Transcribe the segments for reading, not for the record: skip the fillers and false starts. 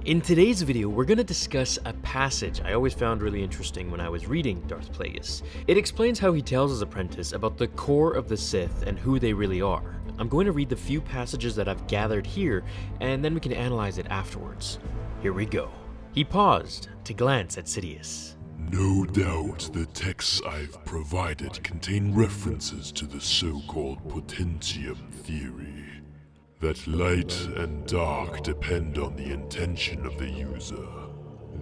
In today's video, we're going to discuss a passage I always found really interesting when I was reading Darth Plagueis. It explains how he tells his apprentice about the core of the Sith and who they really are. I'm going to read the few passages that I've gathered here, and then we can analyze it afterwards. Here we go. He paused to glance at Sidious. No doubt the texts I've provided contain references to the so-called potentium theory. That light and dark depend on the intention of the user.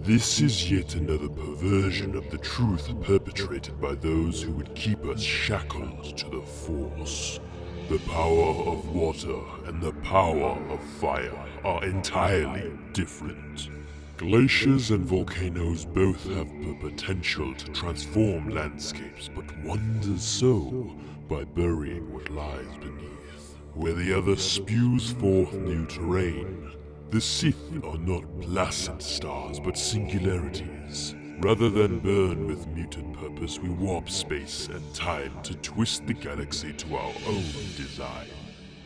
This is yet another perversion of the truth perpetrated by those who would keep us shackled to the Force. The power of water and the power of fire are entirely different. Glaciers and volcanoes both have the potential to transform landscapes, but one does so by burying what lies beneath, where the other spews forth new terrain. The Sith are not placid stars, but singularities. Rather than burn with muted purpose, we warp space and time to twist the galaxy to our own design.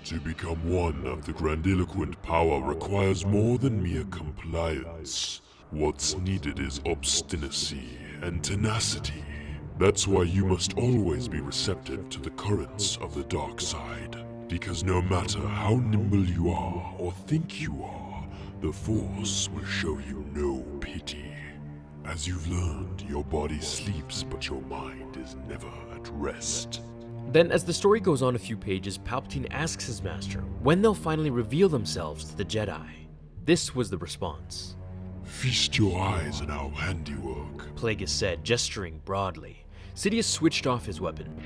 To become one of the grandiloquent power requires more than mere compliance. What's needed is obstinacy and tenacity. That's why you must always be receptive to the currents of the dark side. Because no matter how nimble you are or think you are, the Force will show you no pity. As you've learned, your body sleeps, but your mind is never at rest. Then, as the story goes on a few pages, Palpatine asks his master when they'll finally reveal themselves to the Jedi. This was the response. Feast your eyes on our handiwork, Plagueis said, gesturing broadly. Sidious switched off his weapon.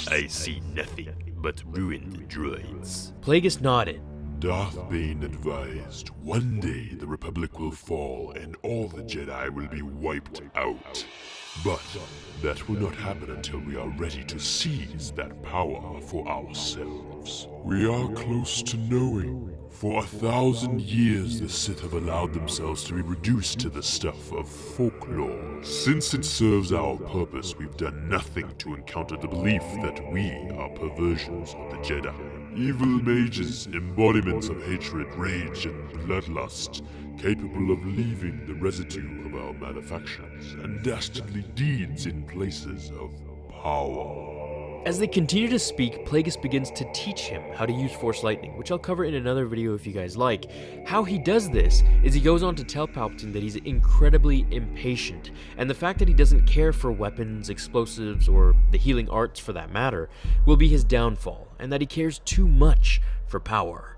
I see nothing but ruined droids. Plagueis nodded. Darth Bane advised, one day the Republic will fall and all the Jedi will be wiped out. But that will not happen until we are ready to seize that power for ourselves. We are close to knowing. For 1,000 years the Sith have allowed themselves to be reduced to the stuff of folklore. Since it serves our purpose, we've done nothing to encounter the belief that we are perversions of the Jedi. Evil mages, embodiments of hatred, rage, and bloodlust, capable of leaving the residue of our malefactions and dastardly deeds in places of power. As they continue to speak, Plagueis begins to teach him how to use Force Lightning, which I'll cover in another video if you guys like. How he does this is he goes on to tell Palpatine that he's incredibly impatient, and the fact that he doesn't care for weapons, explosives, or the healing arts for that matter, will be his downfall, and that he cares too much for power.